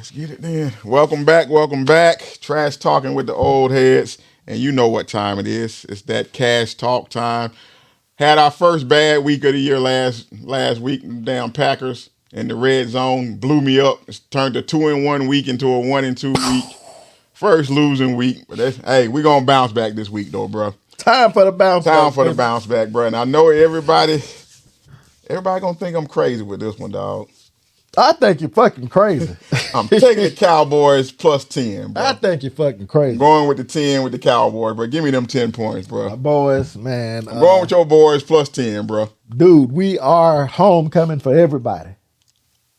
Let's get it then. Welcome back. Trash talking with the old heads. And you know what time it is. It's that cash talk time. Had our first bad week of the year last week. Damn Packers in the red zone blew me up. It's turned a 2-1 week into a 1-2 week. First losing week. But hey, we're going to bounce back this week, though, bro. Time for the bounce back, bro. And I know everybody going to think I'm crazy with this one, dog. I think you're fucking crazy. I'm taking the Cowboys plus 10, bro. I think you're fucking crazy. Going with the 10 with the Cowboys, bro. Give me them 10 points, bro. My boys, man. I'm going with your boys plus 10, bro. Dude, we are homecoming for everybody.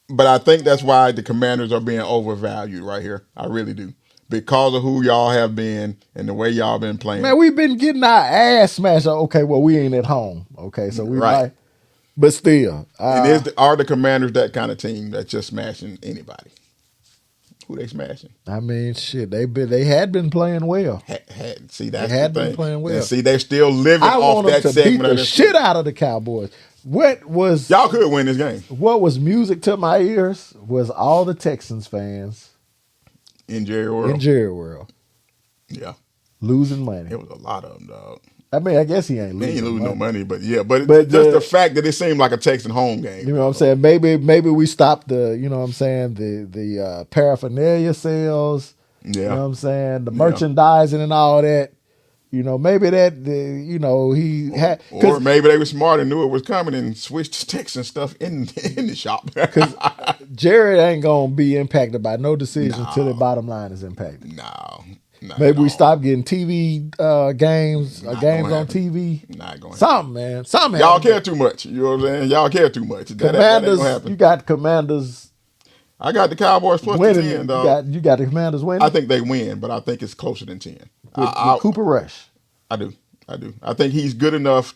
But I think that's why the Commanders are being overvalued right here. I really do. Because of who y'all have been and the way y'all been playing. Man, we've been getting our ass smashed. Okay, well, we ain't at home. Okay, so we right. might. But still. And are the Commanders that kind of team that's just smashing anybody? Who they smashing? I mean, shit, they had been playing well. See, that's they had the thing. Been playing well. And see, they're still living off that segment. I want them to beat the shit out of the Cowboys. Y'all could win this game. What was music to my ears was all the Texans fans. In Jerry World. Yeah. Losing money. It was a lot of them, dog. I mean, I guess he ain't losing. He ain't losing no money, but yeah. But just the fact that it seemed like a Texan home game. You know what I'm saying? Maybe we stopped the, you know what I'm saying, the paraphernalia sales. Yeah. You know what I'm saying? The merchandising and all that. You know, maybe he had. Or maybe they were smart and knew it was coming and switched to Texan stuff in the shop. Because Jared ain't going to be impacted by no decision until the bottom line is impacted. No. Maybe we stop getting TV games on TV. Not going. Something, man. Something. Y'all care too much. You know what I'm saying? Y'all care too much. Commanders. That ain't gonna happen. You got Commanders. I got the Cowboys plus winning. 10, dog. You got the Commanders winning. I think they win, but I think it's closer than 10. With Cooper Rush. I do. I think he's good enough.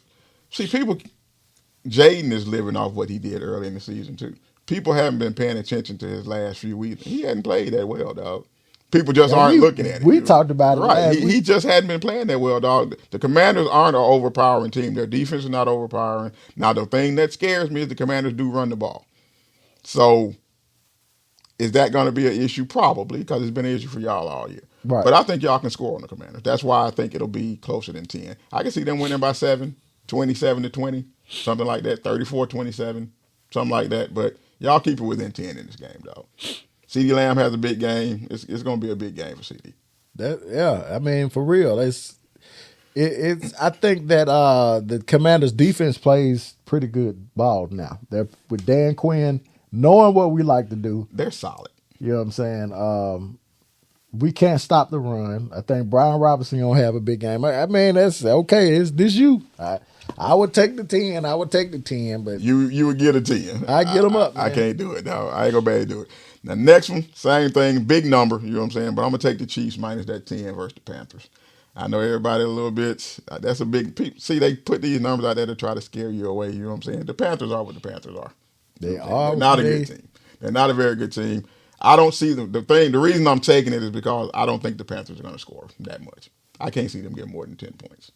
See, Jaden is living off what he did early in the season too. People haven't been paying attention to his last few weeks. He hadn't played that well, dog. People just aren't looking at it. We talked about it. Right. He just hadn't been playing that well, dog. The Commanders aren't an overpowering team. Their defense is not overpowering. Now, the thing that scares me is the Commanders do run the ball. So, is that going to be an issue? Probably, because it's been an issue for y'all all year. Right. But I think y'all can score on the Commanders. That's why I think it'll be closer than 10. I can see them winning by 7, 27-20, something like that, 34-27, something like that. But y'all keep it within 10 in this game, dog. CeeDee Lamb has a big game. It's going to be a big game for CeeDee. I mean, for real. It's. I think that the Commanders' defense plays pretty good ball now. They're with Dan Quinn, knowing what we like to do. They're solid. You know what I'm saying? We can't stop the run. I think Brian Robinson gonna have a big game. I mean, that's okay. It's this you. I would take the 10. I would take the 10, but you would get a 10. I get them up. I can't do it. No, I ain't gonna be able to do it. Now, next one, same thing, big number. You know what I'm saying? But I'm gonna take the Chiefs minus that 10 versus the Panthers. I know everybody a little bit. That's a big. See, they put these numbers out there to try to scare you away. You know what I'm saying? The Panthers are what the Panthers are. They are. They're not a good team. They're not a very good team. I don't see the thing. The reason I'm taking it is because I don't think the Panthers are going to score that much. I can't see them getting more than 10 points.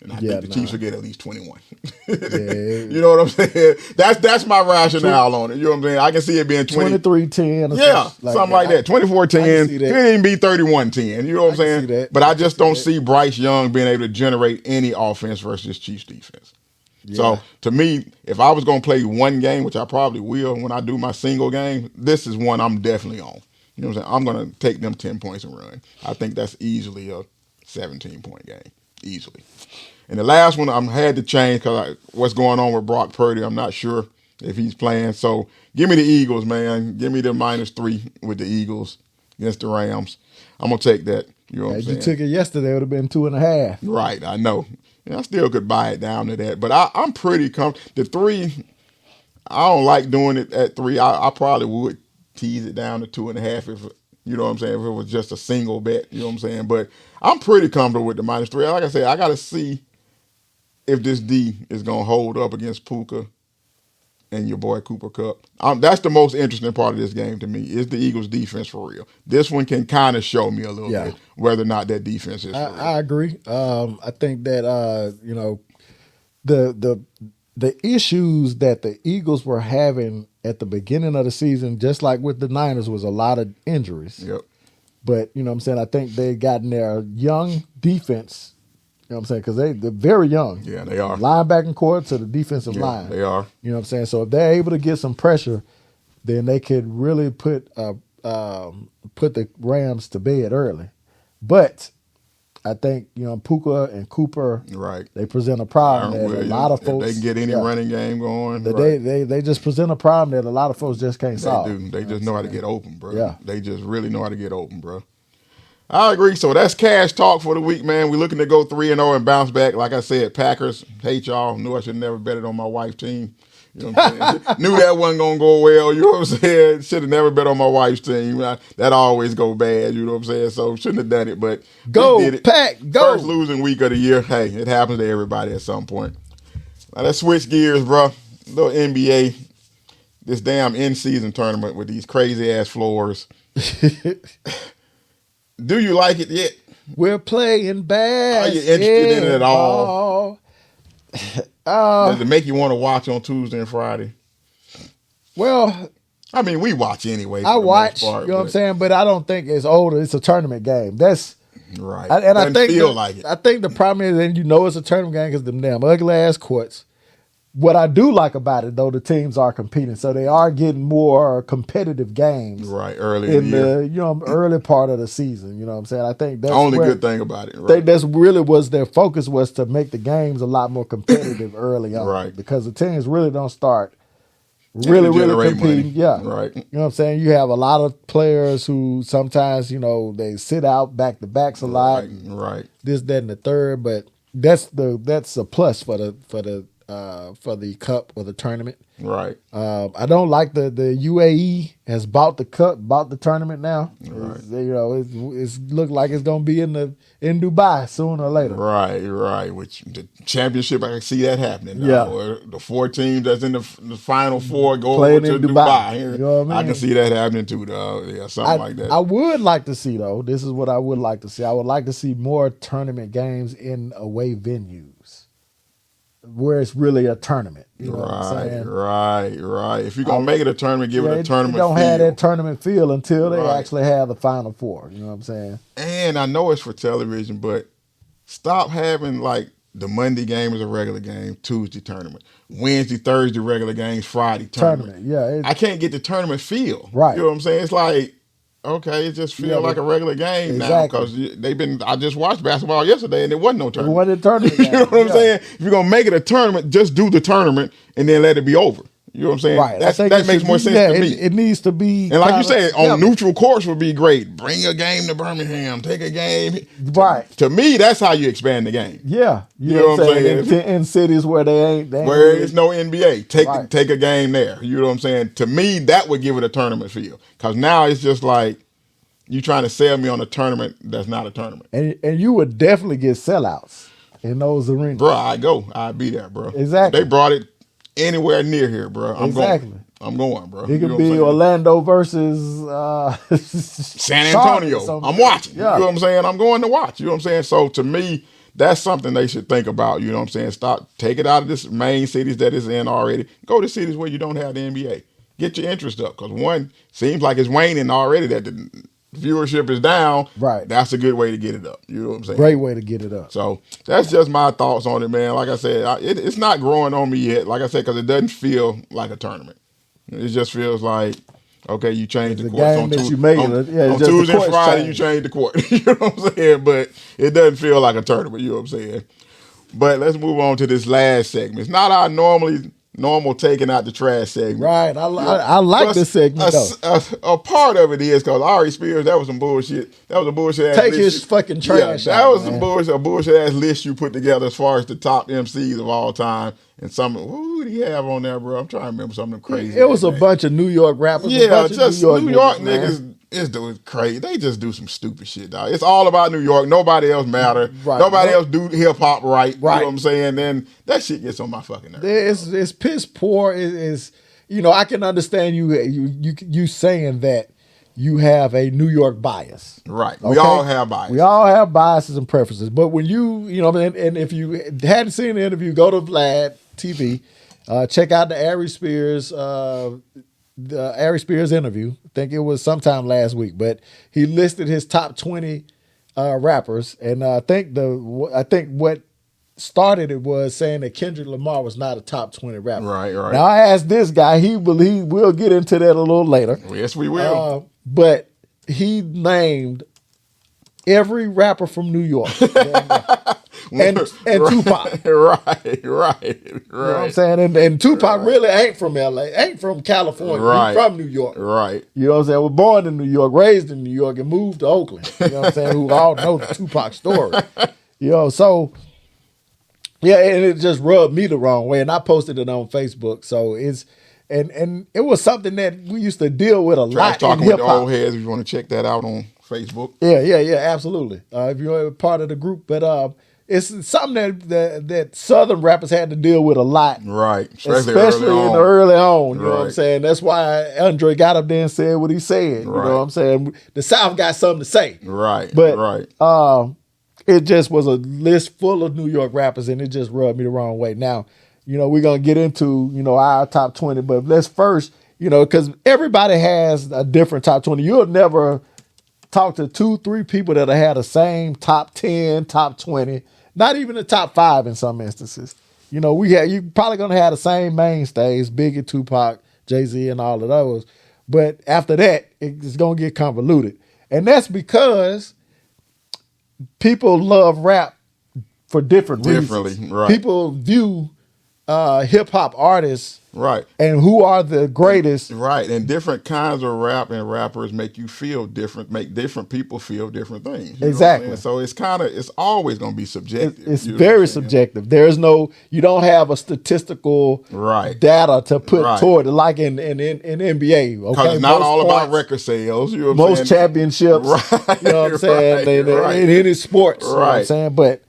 And I think the Chiefs will get at least 21. You know what I'm saying? That's my rationale on it. You know what I'm saying? I can see it being 23-10. Yeah, something like that. 24-10. It didn't even be 31-10. You know what I'm saying? But I just don't see Bryce Young being able to generate any offense versus Chiefs defense. Yeah. So, to me, if I was going to play one game, which I probably will when I do my single game, this is one I'm definitely on. You know what I'm saying? I'm going to take them 10 points and run. I think that's easily a 17-point game. Easily. And the last one I had to change because what's going on with Brock Purdy, I'm not sure if he's playing. So give me the Eagles, man. Give me the -3 with the Eagles against the Rams. I'm going to take that. You know what I'm saying? You took it yesterday, it would have been 2.5. Right, I know. And I still could buy it down to that. But I'm pretty comfortable. The 3, I don't like doing it at 3. I probably would tease it down to 2.5 if you know what I'm saying, if it was just a single bet, you know what I'm saying? But I'm pretty comfortable with the -3. Like I said, I got to see if this D is going to hold up against Puka and your boy Cooper Kupp. That's the most interesting part of this game to me, is the Eagles' defense for real. This one can kind of show me a little bit whether or not that defense is for real. I agree. I think that, the the issues that the Eagles were having at the beginning of the season, just like with the Niners, was a lot of injuries. Yep. But, you know what I'm saying, I think they gotten their young defense, you know what I'm saying, because they're very young. Yeah, they are. Linebacking core to the defensive line. They are. You know what I'm saying? So if they're able to get some pressure, then they could really put the Rams to bed early. But I think, you know, Puka and Cooper, right, they present a problem that a lot of folks. If they can get any running game going, they just present a problem that a lot of folks just can't solve. They just know how to get open, bro. Yeah. They just really know how to get open, bro. I agree. So that's cash talk for the week, man. We're looking to go 3-0 and bounce back. Like I said, Packers, hate y'all. Knew I should never bet it on my wife's team. You know what I'm saying? Knew that wasn't going to go well. You know what I'm saying? Should have never bet on my wife's team. That always go bad. You know what I'm saying? So shouldn't have done it, but go, did it. Pack, go. First losing week of the year. Hey, it happens to everybody at some point. Now let's switch gears, bro. Little NBA. This damn in-season tournament with these crazy-ass floors. Do you like it yet? We're playing basketball. Are you interested in it at all? Does it make you want to watch on Tuesday and Friday? Well, I mean, we watch anyway. I watch, you know what I'm saying, but I don't think it's older. It's a tournament game. That's right. I think feel like it. I think the problem is, and you know, it's a tournament game because them damn ugly ass courts. What I do like about it, though, the teams are competing, so they are getting more competitive games. Right, early in the early part of the season. You know what I'm saying? I think that's the only good thing about it. Right. I think that's really was their focus, was to make the games a lot more competitive early on. Right. Because the teams really don't start really competing. Money. Yeah. Right. You know what I'm saying? You have a lot of players who sometimes, you know, they sit out back to backs a lot. Right. This, that, and the third, but that's a plus for the cup or the tournament. Right. I don't like the UAE has bought the cup, bought the tournament now. Right. It's looked like it's gonna be in Dubai sooner or later. Right. Which the championship, I can see that happening. Yeah. Or the 4 teams that's in the final 4 go playing over to in Dubai. Here. You know what I mean? I can see that happening too, though. Yeah, something like that. I would like to see, though. This is what I would like to see. I would like to see more tournament games in away venues, where it's really a tournament. You know what I'm saying? Right. If you're going to make it a tournament, give it a tournament feel. It don't have that tournament feel until they actually have the Final Four. You know what I'm saying? And I know it's for television, but stop having, like, the Monday game is a regular game, Tuesday tournament. Wednesday, Thursday regular games, Friday tournament. Yeah. I can't get the tournament feel. Right. You know what I'm saying? It's like, okay, it just feels like a regular game now because I just watched basketball yesterday and it wasn't no tournament. It wasn't a tournament. You know what I'm saying? If you're going to make it a tournament, just do the tournament and then let it be over. You know what I'm saying? Right. That makes more sense to me. It needs to be. And like you said, on neutral courts would be great. Bring a game to Birmingham. Take a game. Right. To me, that's how you expand the game. Yeah. You know what I'm saying? In cities where they ain't where there's no NBA. Take a game there. You know what I'm saying? To me, that would give it a tournament feel. Because now it's just like you trying to sell me on a tournament that's not a tournament. And you would definitely get sellouts in those arenas. Bro, I'd be there, bro. Exactly. They brought it anywhere near here, bro. I'm going, bro. It could be Orlando versus San Antonio. I'm watching. Yeah. You know what I'm saying? I'm going to watch. You know what I'm saying? So to me, that's something they should think about. You know what I'm saying? Take it out of this main cities that it's in already. Go to cities where you don't have the NBA. Get your interest up, because one seems like it's waning already, that the viewership is down. Right. That's a good way to get it up. You know what I'm saying? Great way to get it up. So that's just my thoughts on it, man. Like I said, it's not growing on me yet. Like I said, because it doesn't feel like a tournament. It just feels like, okay, you change the court on Tuesday and Friday. You change the court. You know what I'm saying? But it doesn't feel like a tournament. You know what I'm saying? But let's move on to this last segment. It's not our normal taking out the trash segment. Right. I like this segment, though. A part of it is because Ari Spears, that was some bullshit. That was a bullshit ass Take list. his fucking trash out. That was a bullshit ass list you put together as far as the top MCs of all time. And who did he have on there, bro? I'm trying to remember some of them crazy. It was a bunch of New York rappers. Yeah, just New York niggas. It's doing crazy. They just do some stupid shit, dog. It's all about New York. Nobody else matter. Right. Nobody else do hip hop right. You know what I'm saying? Then that shit gets on my fucking nerves. It's piss poor. Is I can understand you saying that you have a New York bias. Right. Okay? We all have biases. We all have biases and preferences. But when and if you hadn't seen the interview, go to Vlad TV Check out the Ari Spears interview. I think it was sometime last week, but he listed his top 20 rappers, and I think what started it was saying that Kendrick Lamar was not a top 20 rapper. Right. Now I asked this guy, we'll get into that a little later. Yes, we will. But he named every rapper from New York. and Tupac. Right. You know what I'm saying? And Tupac really ain't from LA, ain't from California. Right. He's from New York. Right. You know what I'm saying? Was born in New York, raised in New York, and moved to Oakland. You know what I'm saying? Who all know the Tupac story. You know, so yeah, and it just rubbed me the wrong way. And I posted it on Facebook. So it's and it was something that we used to deal with a lot in hip hop. Talking with the old heads, if you want to check that out on Facebook. Yeah, absolutely. If you're part of the group, but it's something that Southern rappers had to deal with a lot, right? Especially in the early on. You know what I'm saying? That's why Andre got up there and said what he said. You know what I'm saying? The South got something to say, right? But it just was a list full of New York rappers, and it just rubbed me the wrong way. Now, we're gonna get into our top 20, but let's first, because everybody has a different top 20. You'll never talk to 2-3 people that have had the same top 10, top 20. Not even the top 5 in some instances. You're probably gonna have the same mainstays, Biggie, Tupac, Jay-Z, and all of those. But after that, it's gonna get convoluted. And that's because people love rap for different reasons. Right. People view hip hop artists, right, and who are the greatest, right, and different kinds of rap and rappers make you feel different, make different people feel different things. Exactly. So it's always going to be subjective. It's very subjective. There's you don't have a statistical data to put toward it, like in NBA. Okay, it's not all about record sales. You know what I'm saying? Most championships. Right. You know what I'm saying? In any sports. You know what I'm saying? But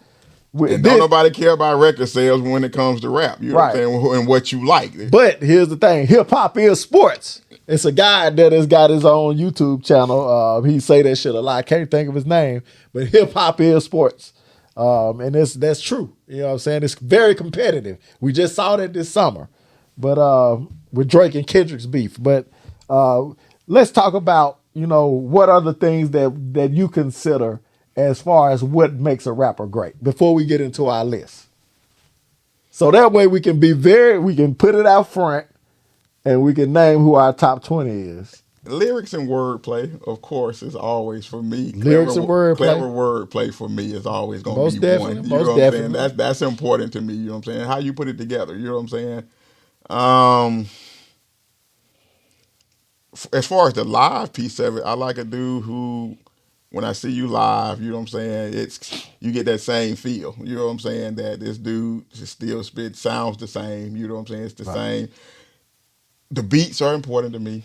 don't nobody care about record sales when it comes to rap. You know what I'm saying? And what you like. But here's the thing. Hip hop is sports. It's a guy that has got his own YouTube channel. He say that shit a lot. I can't think of his name. But hip hop is sports. And that's true. You know what I'm saying? It's very competitive. We just saw that this summer. But with Drake and Kendrick's beef. But let's talk about, what are the things that you consider as far as what makes a rapper great before we get into our list. So that way we can put it out front and we can name who our top 20 is. Lyrics and wordplay, of course, is always for me. Lyrics and wordplay. Clever wordplay for me is always going to be one. Most definitely. That's important to me. You know what I'm saying? How you put it together. You know what I'm saying? As far as the live piece of it, I like a dude who, when I see you live, you know what I'm saying, you get that same feel. You know what I'm saying? That this dude still sounds the same. You know what I'm saying? It's the same. The beats are important to me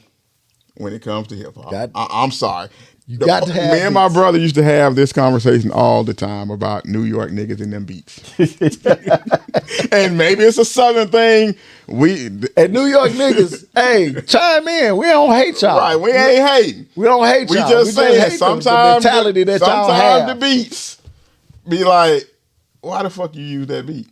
when it comes to hip hop. I'm sorry. You got to have me and my brother used to have this conversation all the time about New York niggas and them beats. And maybe it's a Southern thing. And New York niggas, hey, chime in. We don't hate y'all. Right, we ain't hating. We don't hate y'all. We just saying sometimes the mentality that y'all have. Sometimes the beats be like, why the fuck you use that beat?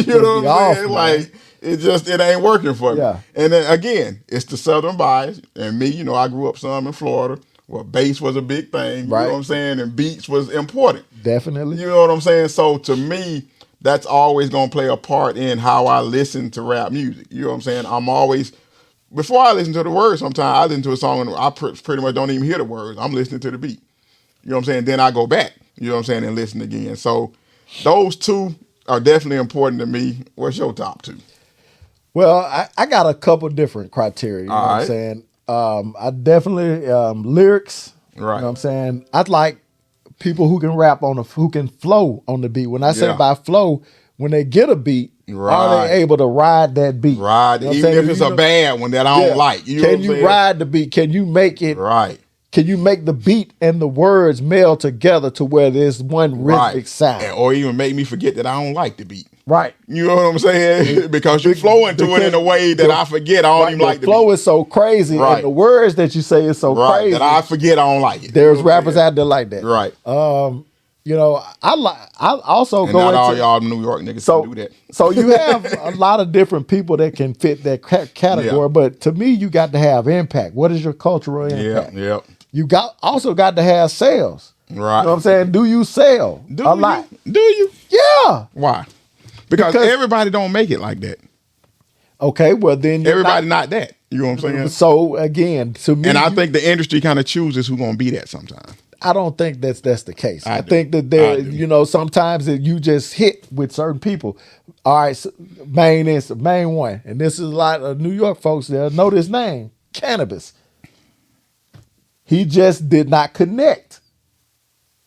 You know what I'm saying? Like, it ain't working for me. Yeah. And then again, it's the Southern bias. And me, I grew up some in Florida. Well, bass was a big thing, you know what I'm saying? And beats was important. Definitely. You know what I'm saying? So to me, that's always going to play a part in how I listen to rap music. You know what I'm saying? I'm always, before I listen to the words, sometimes I listen to a song and I pretty much don't even hear the words. I'm listening to the beat. You know what I'm saying? Then I go back, you know what I'm saying, and listen again. So those two are definitely important to me. What's your top 2? Well, I got a couple different criteria, you know what I'm saying? I definitely lyrics. Right. You know what I'm saying? I'd like people who can rap who can flow on the beat. When I say by flow, when they get a beat, are they able to ride that beat? Right. You know even if it's a bad one that I don't like. You know can you ride the beat? Can you make it? Right. Can you make the beat and the words meld together to where there's one rhythmic sound? Or even make me forget that I don't like the beat. Right. You know what I'm saying? Because you flow into it in a way that I forget I don't even like the flow beat. is so crazy, and the words that you say is so crazy that I forget I don't like it. There's rappers out there like that. Right. I also and go not into all y'all New York niggas can do that. So you have a lot of different people that can fit that category, but to me, you got to have impact. What is your cultural impact? Yeah. You also got to have sales. Right. You know what I'm saying? Do you sell a lot? Do you? Yeah. Why? Because everybody don't make it like that. Okay, well then everybody not that. You know what I'm saying? So again, to me, and I think the industry kind of chooses who's going to be that sometimes. I don't think that's the case. I think that there, sometimes that you just hit with certain people. All right, so main one, and this is a lot of New York folks that know this name, Cannabis. He just did not connect.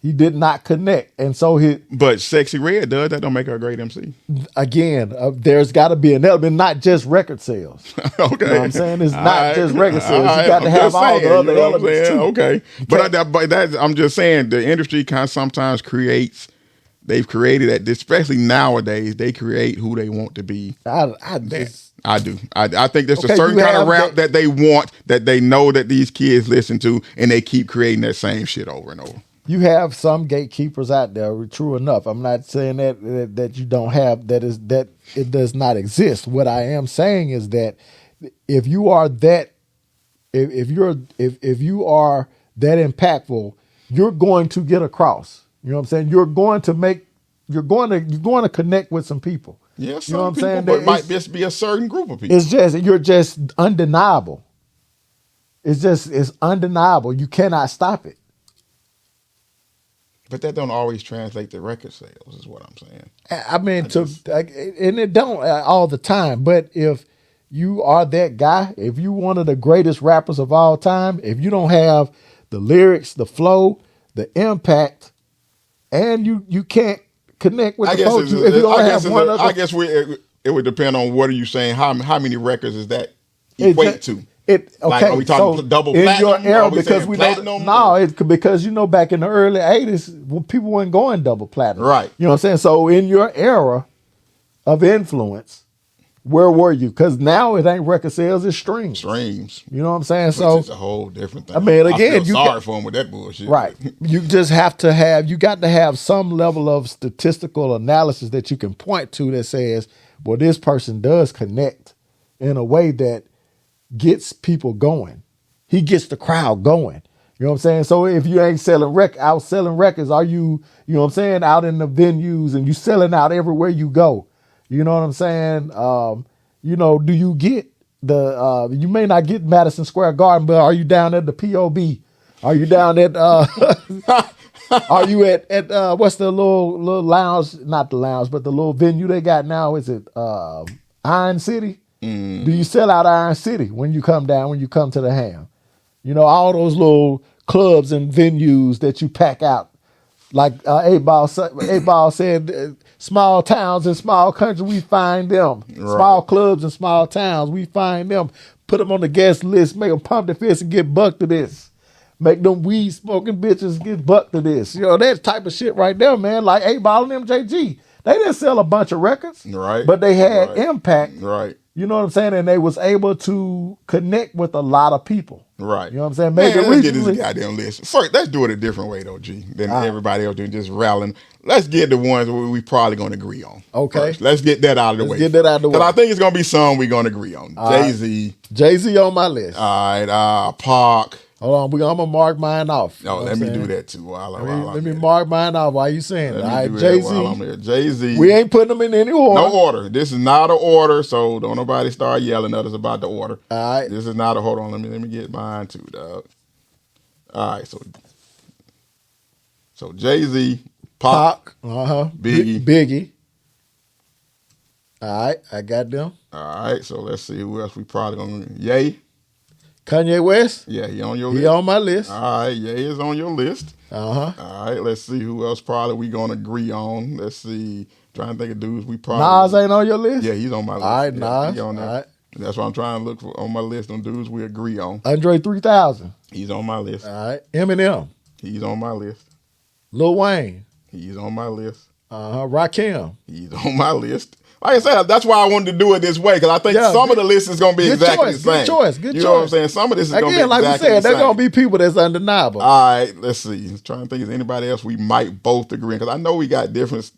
And so But Sexy Red does. That don't make her a great MC. Again, there's got to be an element, not just record sales. Okay. You know what I'm saying? It's not just record sales. You got to have all the other elements too. Okay. But I'm just saying the industry kind of sometimes they've created that, especially nowadays, they create who they want to be. I do. I think there's a certain kind of rap that they want, that they know that these kids listen to, and they keep creating that same shit over and over. You have some gatekeepers out there, true enough. I'm not saying that you don't have, that it does not exist. What I am saying is that if you are that, if you are that impactful, you're going to get across. You know what I'm saying? You're going to connect with some people. Yeah, you know what I'm saying? But it might just be a certain group of people. You're just undeniable. It's undeniable. You cannot stop it. But that don't always translate to record sales, is what I'm saying. I mean, and it don't all the time. But if you are that guy, if you one of the greatest rappers of all time, if you don't have the lyrics, the flow, the impact, and you can't connect with the folks, if you don't have one of them, I guess it would depend on what are you saying. How many records is that equate to? Like, are we talking double in platinum? your era, because we don't. Because back in the early '80s, people weren't going double platinum. Right. You know what I'm saying? So in your era of influence, where were you? Because now it ain't record sales, it's streams. You know what I'm saying? So it's a whole different thing. I mean, again, I feel sorry for them with that bullshit. Right. You just have to you got to have some level of statistical analysis that you can point to that says, well, this person does connect in a way that gets people going. He gets the crowd going. You know what I'm saying? So if you ain't out selling records, are you know what I'm saying, out in the venues and you selling out everywhere you go? You know what I'm saying? Do you get you may not get Madison Square Garden, but are you down at the POB? Are you down at are you at what's the little lounge, not the lounge, but the little venue they got now? Is it Iron City? Do you sell out Iron City when you come to the Ham? All those little clubs and venues that you pack out. Like 8-Ball said, small towns and small countries, we find them. Right. Small clubs and small towns, we find them. Put them on the guest list, make them pump their fist and get bucked to this. Make them weed smoking bitches get bucked to this. That type of shit right there, man. Like 8-Ball and MJG. They didn't sell a bunch of records, right? But they had impact, right? You know what I'm saying? And they was able to connect with a lot of people. Right. You know what I'm saying? Let's get this goddamn list. First, let's do it a different way, though, G, than everybody else doing, just rallying. Let's get the ones we probably going to agree on. Okay. First. Let's get that out of the way. Get that out of the way. Because I think it's going to be some we're going to agree on. Jay-Z. Jay-Z on my list. All right. Pac. Hold on, I'm gonna mark mine off. No, let me do that too. Let me mark mine off while you saying it. All right, Jay-Z. Jay-Z. We ain't putting them in any order. No order. This is not an order, so don't nobody start yelling at us about the order. All right. This is not a hold on. Let me get mine too, dog. All right, so Jay-Z, Pac, Biggie. All right, I got them. All right, so let's see who else we probably gonna Ye. Kanye West? Yeah, he on your list. He on my list. All right, Ye is on your list. Uh-huh. All right, let's see who else probably we gonna agree on. Let's see. Trying to think of dudes we probably Nas ain't on your list? Yeah, he's on my list. All right, yeah, Nas. On there. All right. That's what I'm trying to look for on my list on dudes we agree on. Andre 3000. He's on my list. All right. Eminem. He's on my list. Lil Wayne. He's on my list. Rakim. He's on my list. Like I said, that's why I wanted to do it this way, because I think some of the list is going to be exactly the same. Good choice. You know what I'm saying? Some of this is going to be exactly like we said, there's going to be people that's undeniable. All right, let's see. I'm trying to think, is anybody else we might both agree on? Because I know we got different.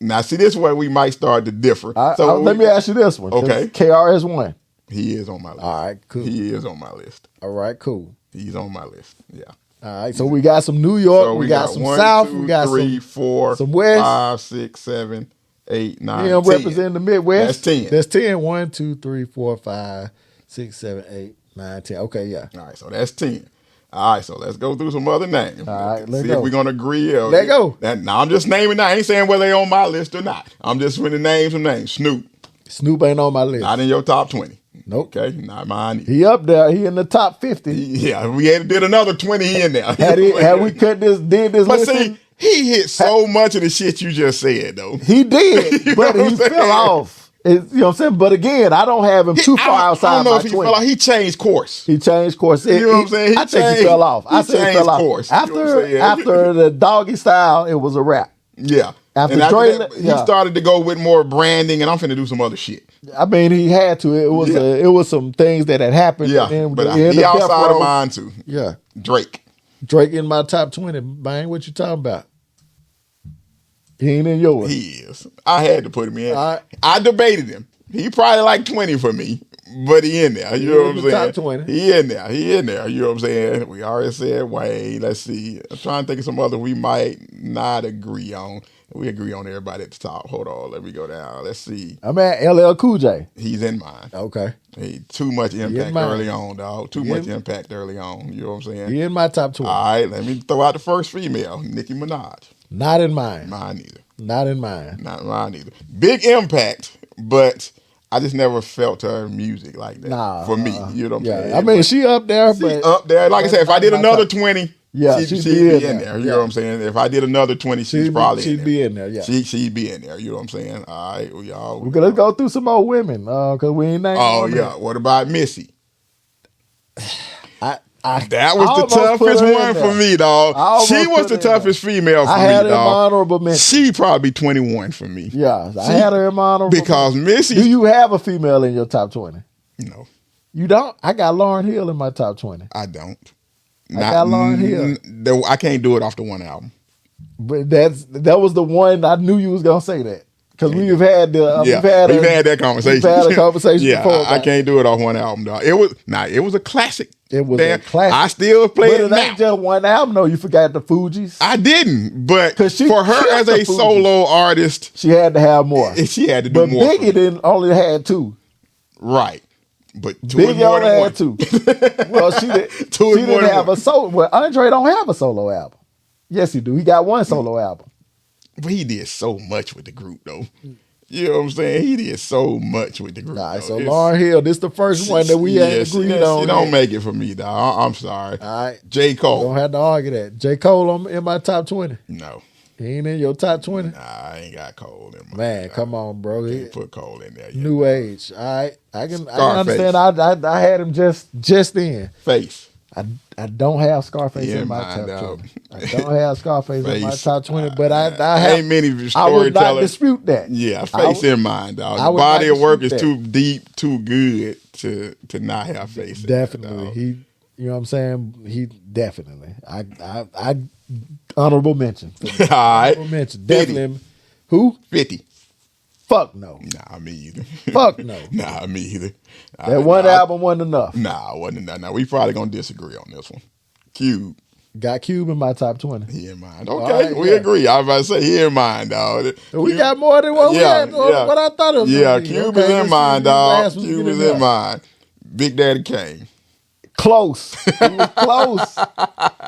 Now, see, this way we might start to differ. Let me ask you this one. Okay. KRS-One. He is on my list. All right, cool. He is on my list. All right, cool. He's on my list. Yeah. All right, so we got some New York, So we got some 1, South, 2, we got 3, 4, some West. 5, 6, 7, 8, 9, Yeah, 10. representing the Midwest. That's 10. That's 10. 1, 2, 3, 4, 5, 6, 7, 8, 9, 10. Okay, yeah. All right, so that's 10. All right, so let's go through some other names. All right, let's see go. if we're going to agree. Let's go. Now, I'm just naming now. I ain't saying whether they're on my list or not. I'm just going to name some names. Snoop. Snoop ain't on my list. Not in your top 20. Nope. Okay, not mine either. He up there. He in the top 50. Yeah, we did another 20, he in there. Had we did this But listen, see, he hit so much of the shit you just said, though. he did, You but know what he I'm saying? fell off. You know what I'm saying? But again, I don't have him too far outside I don't know my if he 20. fell off. He changed course. He changed course. You know what I'm saying? I think he fell off. I say he changed fell off. course. You know what I'm saying? After the Doggy Style, it was a wrap. Yeah. After and Dre, that, he started to go with more branding, and I'm finna do some other shit. I mean, he had to. It was some things that had happened. Yeah, and but the end he of Death outside Row. of mine too. Yeah, Drake in my top 20. Man, what you talking about? He ain't in yours. He is. I had to put him in. All right. I debated him. He probably like 20 for me, but he in there. You know what I'm saying? Top 20. He in there. You know what I'm saying? We already said Wayne. Let's see. I'm trying to think of some other we might not agree on. We agree on everybody at the top. Hold on. Let me go down. Let's see. I'm at LL Cool J. He's in mine. Okay. Too much impact early on, dog. Too much impact early on. You know what I'm saying? He in my top 20. All right. Let me throw out the first female, Nicki Minaj. Not in mine. Mine either. Not in mine. Not mine either. Big impact, but I just never felt her music like that. For me, you know what I'm saying? I mean, she up there, but up there. Like I said, if I did another 20, she'd be in there. You know what I'm saying? If I did another 20, she'd probably she'd be in there. Yeah, she'd be in there. You know what I'm saying? All right, y'all. Let's go through some more women, because we ain't named. Oh yeah. What about Missy? That I was the toughest one for me, dog. She was the toughest female for me, dog. I had her in my honorable mention. She probably 21 for me. Yeah, I had her in my honorable because Missy. Do you have a female in your top 20? No. You don't? I got Lauryn Hill in my top 20. I don't. I got Lauryn Hill. I can't do it off the one album. But that was the one I knew you was gonna say that. Because we've had we've had that conversation. We've had a conversation before. I can't do it off one album, dog. It was a classic. It was a classic. I still play it now. But it ain't just one album, though. You forgot the Fugees. I didn't, but for her as a solo artist, she had to have more. She had to do more. But Biggie only had 2. Right. But Biggie only had 2. Well, she didn't have a solo. Well, Andre don't have a solo album. Yes, he do. He got one solo album. But he did so much with the group, though. You know what I'm saying? He did so much with the group. All right, so Lauryn Hill, this the first one that we had agreed on. She don't make it for me, dog. I'm sorry. All right. J. Cole. Don't have to argue that. J. Cole in my top 20. No. He ain't in your top 20? Nah, I ain't got Cole in my Man, come on, bro. Can't put Cole in there. New age. All right. I can understand. I had him just in. Face. I don't have Scarface in my top 20. I don't have Scarface in my top 20, but I have. Ain't many I storytellers. would not dispute that. Yeah, Face in mind, dog. The body of work is too deep, too good to not have Face. Definitely, he. You know what I'm saying? He definitely. I honorable mention. All right. Honorable mention. Definitely. Who? 50. Fuck no. Nah, me either. Fuck no. Nah, me either. That one album wasn't enough. Nah, wasn't enough. Now we probably gonna disagree on this one. Cube. Got Cube in my top 20. He in mind. Okay, we agree. I was about to say he in mind, dog. We got more than what we had. What I thought it was. Yeah, Cube is in mind, dog. Cube is in mind. Big Daddy Kane. Close. He was close.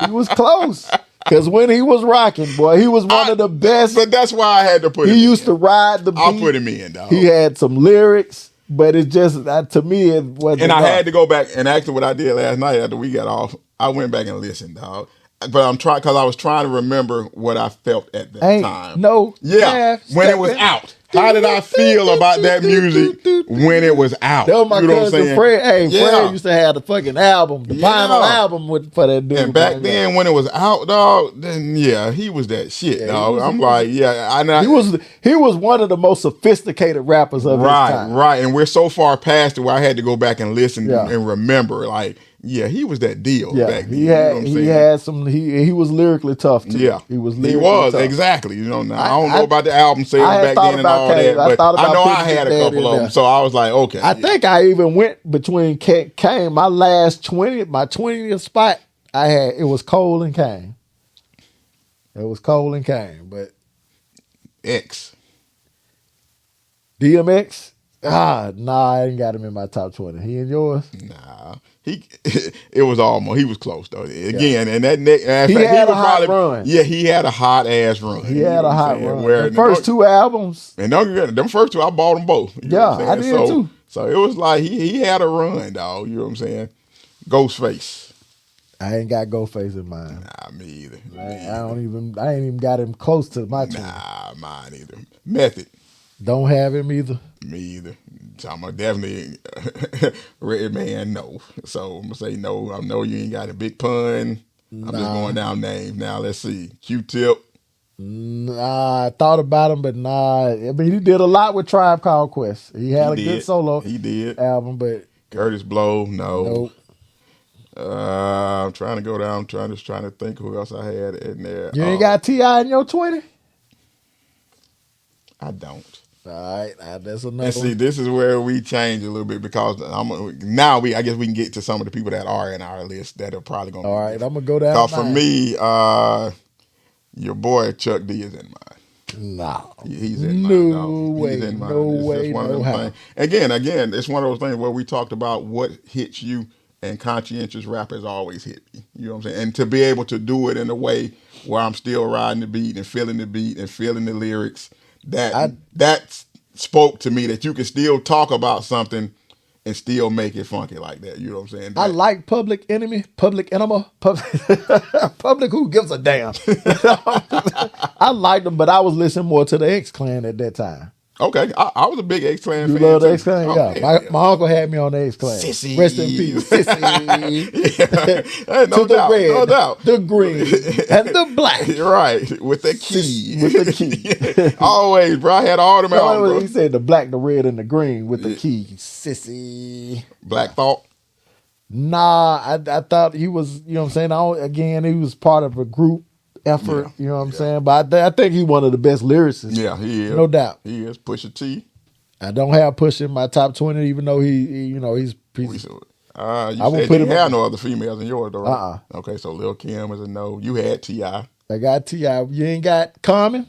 He was close. Because when he was rocking, boy, he was one of the best. But that's why I had to put him in. He used to ride the beat. I'll put him in, dog. He had some lyrics, but it just, to me, it wasn't And enough. I had to go back, and actually what I did last night after we got off, I went back and listened, dog. But I'm trying, because I was trying to remember what I felt at that time. No. Yeah, when it was out. How did I feel about that music when it was out? That was my cousin Fred. Hey, Fred used to have the fucking album, the vinyl album for that dude. And back then, when it was out, dog, then he was that shit, dog. I'm like, I know. He was one of the most sophisticated rappers of his time. Right. And we're so far past it where I had to go back and listen and remember, like, he was that deal back then. He had some. He was lyrically tough too. Yeah, he was. Tough. Exactly. Now I don't know about the album sales back then and all that, but I know I had a couple of them, so I was like, okay. I think I even went between Kane. My last 20th spot. It was Cole and Kane. It was Cole and Kane, but X. DMX. Nah, I ain't got him in my top 20. He in yours? Nah. It was almost. He was close though. Again, and that neck. He had a hot run. Yeah, he had a hot ass run. He had a hot run. The first two albums, and don't get them first two. I bought them both. I did too. So it was like he had a run, dog. You know what I'm saying? Ghostface. I ain't got Ghostface in mine. Nah, me either. I ain't even got him close to my 20. Nah, mine either. Method. Don't have him either. Me either. So I'm gonna definitely Red Man, no. So I'm gonna say no. I know you ain't got a big pun. I'm just going down names. Now let's see. Q-Tip. Nah, I thought about him, but nah. I mean, he did a lot with Tribe Called Quest. He had a good solo album, but Curtis Blow, no. Nope. I'm trying to go down. I'm just trying to think who else I had in there. You ain't got T.I. in your 20? I don't. All right, that's another. And see, this is where we change a little bit because I guess we can get to some of the people that are in our list that are probably going to. All right, I'm gonna go down. Because for me, your boy Chuck D is in mine. No, he's in mine. No way. He's in mine. No way. No how. Again, it's one of those things where we talked about what hits you, and conscientious rappers always hit me. You know what I'm saying? And to be able to do it in a way where I'm still riding the beat and feeling the lyrics. That spoke to me that you can still talk about something and still make it funky like that. You know what I'm saying? I like Public Enemy, Public Enema, Public Who Gives a Damn. I liked them, but I was listening more to the X-Clan at that time. Okay, I was a big X-Clan fan. You love the X-Clan? Yeah. My uncle had me on the X-Clan. Sissy. Rest in peace. Sissy. Yeah. No doubt. The green, and the black. Right, with the key. With the key. Always, bro. I had all them albums, He said the black, the red, and the green with the key. Sissy. Black Thought? Nah, I thought he was, you know what I'm saying? Again, he was part of a group effort, you know what I'm saying? But I think he's one of the best lyricists. Yeah, he is. No doubt. He is. Pusha T. I don't have Pusha in my top 20, even though he's you said you have no other females in yours, though, right? Okay, so Lil Kim is a no. You had T.I. I got T.I. You ain't got Common?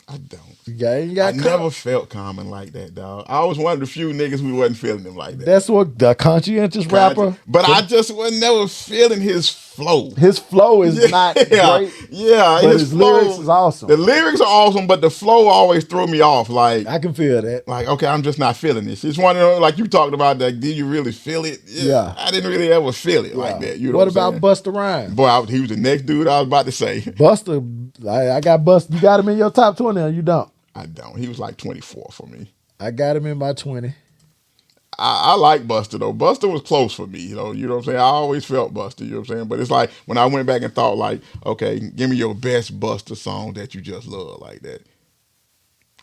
I don't. I never felt Common like that, dog. I was one of the few niggas who wasn't feeling him like that. That's what the conscientious rapper. But I just was never feeling his flow. His flow is not great. Yeah, but his lyrics is awesome. The lyrics are awesome, but the flow always threw me off. Like I can feel that. Like, okay, I'm just not feeling this. It's one of those, like you talked about, that. Did you really feel it? Yeah. I didn't really ever feel it like that. You know what about Busta Rhymes? Boy, he was the next dude I was about to say. Busta, I got Busta. You got him in your top 20, or you don't? I don't. He was like 24 for me. I got him in my 20. I like Busta though. Busta was close for me, you know what I'm saying? I always felt Busta, you know what I'm saying? But it's like when I went back and thought like, okay, give me your best Busta song that you just love like that.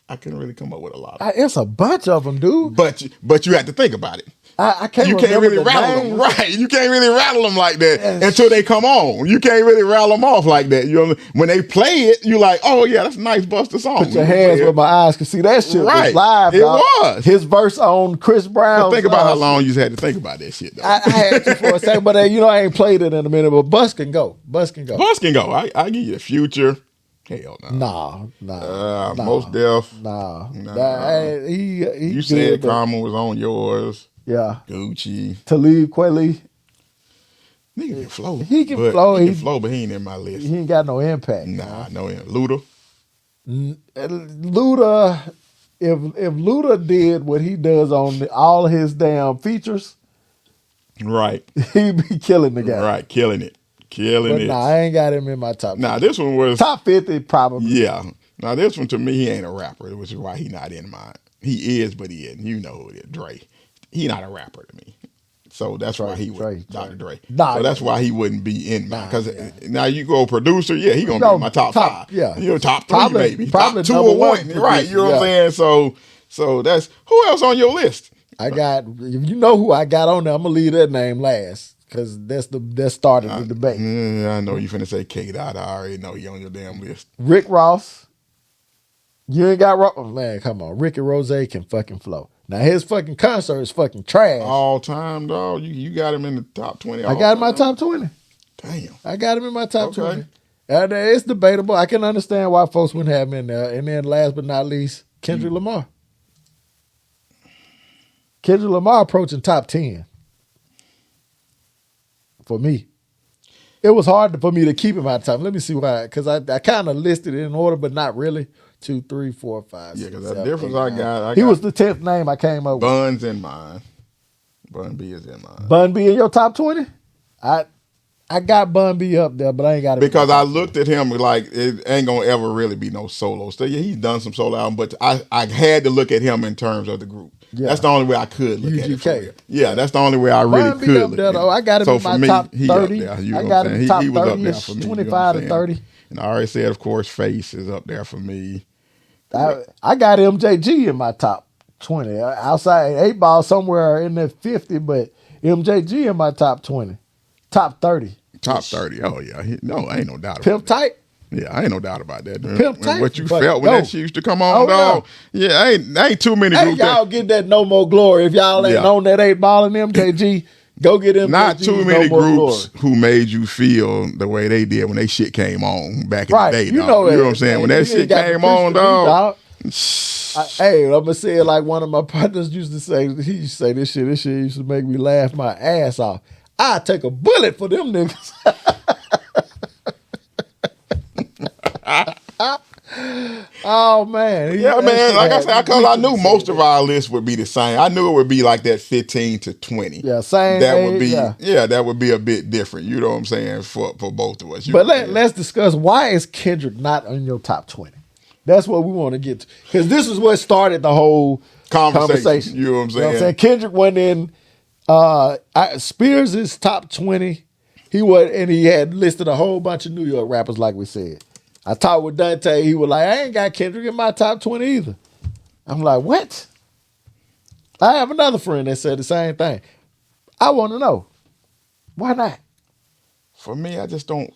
I couldn't really come up with a lot of It's a bunch of them, dude. But you have to think about it. I can't. You can't really rattle them, right? You can't really rattle them like that until they come on. You can't really rattle them off like that. You know, when they play it, you're like, oh yeah, that's a nice Busta song. Put your hands where my eyes can see. That shit was live. It was his verse on Chris Brown. Think about how long you had to think about that shit. Though. I had to for a second, but I ain't played it in a minute. But Bus can go. Bus can go. I give you a Future. Hell no. Nah. Most Def. Nah. You said Common was on yours. Yeah. Gucci. Talib Kweli. Nigga can flow. He can flow. He can flow, but he ain't in my list. He ain't got no impact. Nah, no impact. Luda. Luda, if Luda did what he does on all his damn features, right, he'd be killing the guy. Right, killing it. Nah, I ain't got him in my top 50. Nah, this one was top 50 probably. Yeah. Now this one to me, he ain't a rapper, which is why he not in mine. He is, but he isn't. You know who it is, Dre. He not a rapper to me. So that's why he would Dr. Dre. So that's why he wouldn't be in mine. Because now you go producer, yeah, he gonna be in my top 5. Yeah, top 3 maybe, top 2 or 1. Right, you know what I'm saying? So that's who else on your list? I got, if you know who I got on there, I'm gonna leave that name last because that started the debate. I know you finna say K Dot. I already know he on your damn list. Rick Ross. You ain't got man. Come on, Ricky Rose can fucking flow. Now his fucking concert is fucking trash. All time, dog. You got him in the top 20. I got him in my top 20. Damn. I got him in my top 20. And it's debatable. I can understand why folks wouldn't have him in there. And then last but not least, Kendrick Lamar. Kendrick Lamar approaching top 10 for me. It was hard for me to keep him out of top. Let me see why. Because I kind of listed it in order, but not really. 2, 3, 4, 5. Yeah, because the difference I got. He was the 10th name I came up with. Bun's in mine. Bun B is in mine. Bun B in your top 20? I got Bun B up there, but I ain't got it. Because I looked at him like it ain't gonna ever really be no solo stuff. Yeah, he's done some solo album, but I had to look at him in terms of the group. Yeah. That's the only way I could look at it. For real. Yeah, that's the only way I really could look at it. I got him in my top 30. I got him top 30, 25 to 30. And I already said, of course, Face is up there for me. I got MJG in my top 20. Outside 8 Ball somewhere in the 50, but MJG in my top 20. Top 30. Top 30. Oh, yeah. I ain't no doubt about it. Pimp Tight? Yeah, I ain't no doubt about that. Pimp Tight? What you felt when that shit used to come on, dog. Yeah, ain't too many groups. Hey, y'all get that No More Glory. If y'all ain't on that 8 Ball and MJG, go get MJG. Not too many groups who made you feel the way they did when they shit came on back in the day, dog. You know what I'm saying? When that shit came on, dog. Hey, I'm gonna say it like one of my partners used to say. He used to say this shit used to make me laugh my ass off. I take a bullet for them niggas. Oh man, yeah, man. Like I said, because I knew most of our list would be the same. I knew it would be like that 15 to 20. Yeah, same. That would be that would be a bit different. You know what I'm saying for both of us. But let's discuss why is Kendrick not in your top 20. That's what we want to get to, because this is what started the whole conversation. You know what I'm saying? Kendrick went in. Spears is top 20. He had listed a whole bunch of New York rappers, like we said. I talked with Dante. He was like, I ain't got Kendrick in my top 20 either. I'm like, what? I have another friend that said the same thing. I want to know, why not? For me, I just don't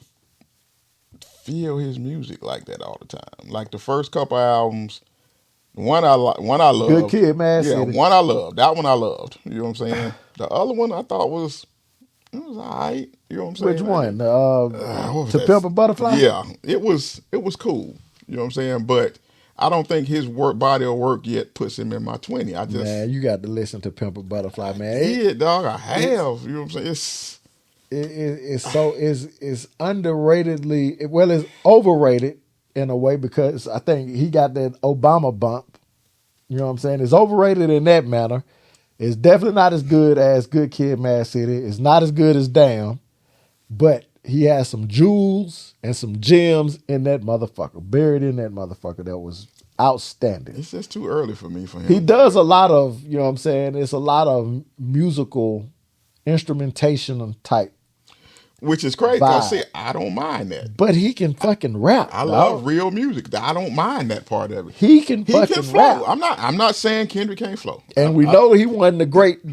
feel his music like that all the time. Like the first couple albums, one I loved. Good Kid, man. Yeah, one I loved. That one I loved. You know what I'm saying? The other one I thought was all right. You know what I'm saying? Which one? To Pimp a Butterfly? Yeah, it was cool. You know what I'm saying? But I don't think his body of work yet puts him in my 20. Man, you got to listen to Pimp a Butterfly, man. Yeah, dog, I have. You know what I'm saying? It's underratedly, it's overrated in a way, because I think he got that Obama bump. You know what I'm saying? It's overrated in that manner. It's definitely not as good as Good Kid, Mad City. It's not as good as Damn, but he has some jewels and some gems in that motherfucker, buried in that motherfucker, that was outstanding. It's just too early for me for him. He does a lot of, you know what I'm saying? It's a lot of musical instrumentation type. Which is crazy, because see, I don't mind that. But he can fucking rap. I love real music. I don't mind that part of it. He can fucking flow. rap. I'm not saying Kendrick can't flow. And we know he won the great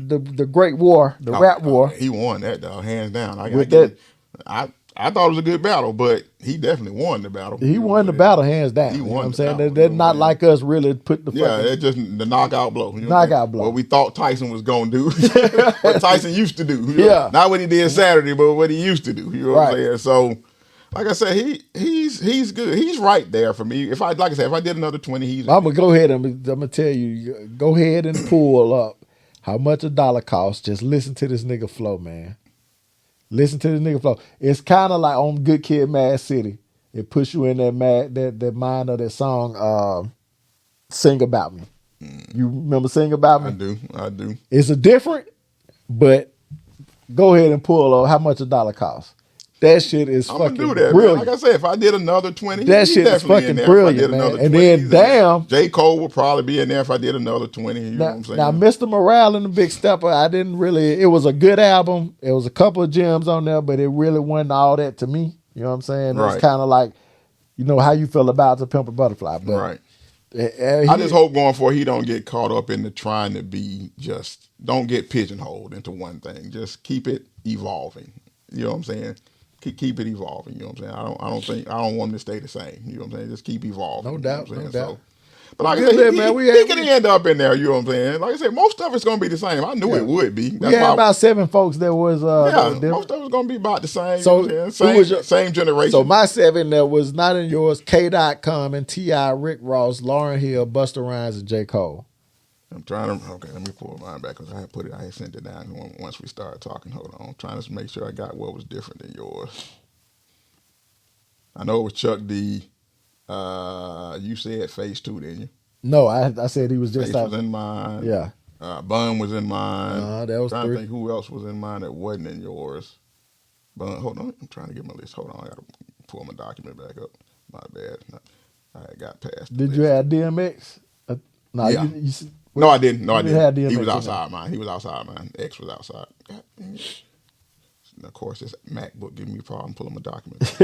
war, rap war. He won that, dog, hands down. I thought it was a good battle, but he definitely won the battle. He won the battle hands down. He won. You know what I'm saying? They're not like us really put the it's just the knockout blow. Knockout blow. What we thought Tyson was going to do. What Tyson used to do. Yeah. Not what he did Saturday, but what he used to do. You know what I'm saying? So, like I said, he's good. He's right there for me. If I did another 20, he's. I'm gonna go ahead. I'm gonna tell you. Go ahead and pull up how much a dollar costs. Just listen to this nigga flow, man. Listen to this nigga flow. It's kind of like on Good Kid, Mad City. It puts you in that mind of that song, Sing About Me. You remember Sing About Me? I do. It's a different, but go ahead and pull up how much a dollar costs. That shit is I'm fucking gonna do that, brilliant. man. Like I said, if I did another 20, that shit is fucking brilliant, man. And then damn, J. Cole would probably be in there if I did another 20. You know what I'm saying? Now, Mr. Morale and the Big Stepper, I didn't really. It was a good album. It was a couple of gems on there, but it really wasn't all that to me. You know what I'm saying? Right. It's kind of like, you know, how you feel about To Pimp a Butterfly. But right. I just hope going forward he don't get caught up in the trying to be just, don't get pigeonholed into one thing. Just keep it evolving. You know what I'm saying? Keep it evolving. You know what I'm saying? I don't want him to stay the same. You know what I'm saying? Just keep evolving. No doubt, no doubt. So, but like I said, he can end up in there. You know what I'm saying? Like I said, most of it's gonna be the same. I knew it would be. We had about 7 folks that was. Most of it's gonna be about the same. So you know same generation. So my 7 that was not in yours: K.Common, T.I., Rick Ross, Lauryn Hill, Busta Rhymes, and J. Cole. I'm trying to. Okay, let me pull mine back because I had sent it down once we started talking. Hold on, I'm trying to make sure I got what was different than yours. I know it was Chuck D. You said Phase 2, didn't you? No, I said he was just Phase was in mine. Yeah. Bun was in mine. That was I'm trying 3. to think who else was in mine that wasn't in yours. Bun, hold on, I'm trying to get my list. Hold on, I gotta pull my document back up. My bad. I got past. Did you have DMX? No, yeah. No, I didn't. No, I didn't. He was outside mine. X was outside. God, and of course, this MacBook giving me a problem pulling my documents.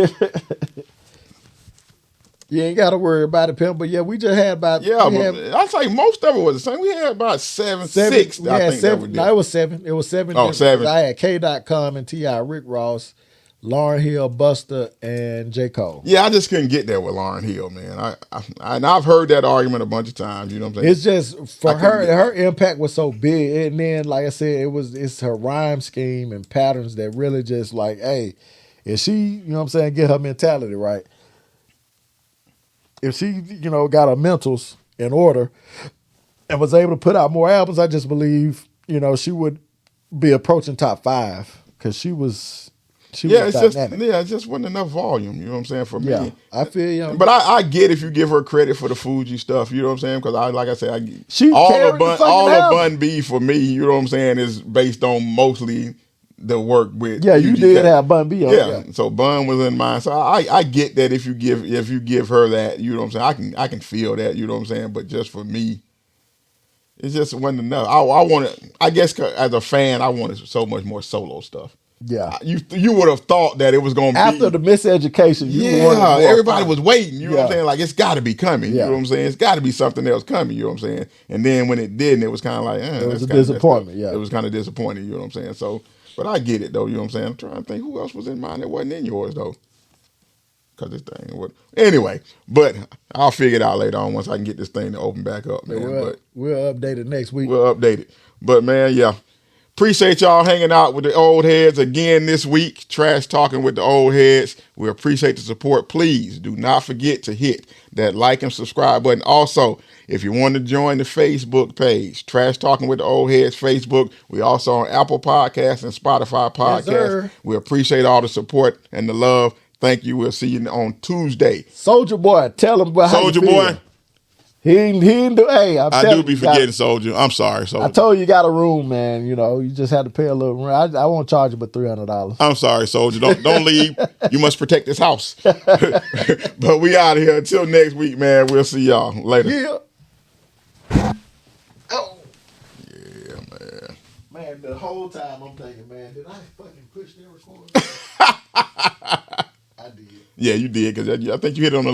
You ain't got to worry about it, Pimp. But yeah, we just had about. I'd say most of it was the same. We had about 7, 6. I think 7. No, it was 7. It was 7. Oh, 7. I had K.Common, T.I., Rick Ross, Lauryn Hill, Busta, and J. Cole. Yeah, I just couldn't get there with Lauryn Hill, man. And I've heard that argument a bunch of times. You know what I'm saying? It's just for her impact was so big, and then like I said, it's her rhyme scheme and patterns that really just like, hey, if she, you know what I'm saying, get her mentality right. If she, you know, got her mentals in order and was able to put out more albums, I just believe, you know, she would be approaching top 5 because she was dynamic. It just wasn't enough volume. You know what I'm saying? For me, I feel you. But I get if you give her credit for the Fuji stuff. You know what I'm saying? Because all the Bun B for me, you know what I'm saying, is based on mostly the work with. Yeah, you did have Bun B on. Yeah, so Bun was in mine. So I get that if you give her that, you know what I'm saying, I can feel that. You know what I'm saying? But just for me, it just wasn't enough. I guess as a fan, I wanted so much more solo stuff. Yeah, you would have thought that it was going to be after the Miseducation. Everybody was waiting. You know what I'm saying? Like it's got to be coming. Yeah. You know what I'm saying? It's got to be something else coming. You know what I'm saying? And then when it didn't, it was kind of like it was a disappointment. Yeah, it was kind of disappointing. You know what I'm saying? So, but I get it though. You know what I'm saying? I'm trying to think who else was in mine that wasn't in yours though. Because this thing would anyway. But I'll figure it out later on once I can get this thing to open back up, man. We'll update it next week. We'll update it. But man, yeah. Appreciate y'all hanging out with the old heads again this week. Trash talking with the old heads. We appreciate the support. Please do not forget to hit that like and subscribe button. Also, if you want to join the Facebook page, Trash Talking with the Old Heads Facebook. We also on Apple Podcasts and Spotify Podcasts. Yes, we appreciate all the support and the love. Thank you. We'll see you on Tuesday. Soldier Boy, tell him how Soldier you feel. Boy. He didn't do. Hey, I do be forgetting, Soldier. I'm sorry, Soldier. I told you got a room, man. You know, you just had to pay a little rent. I won't charge you but $300. I'm sorry, Soldier. Don't leave. You must protect this house. But we out of here. Until next week, man. We'll see y'all later. Yeah. Oh. Yeah, man. Man, the whole time I'm thinking, man, did I fucking push that record? I did. Yeah, you did because I think you hit it on the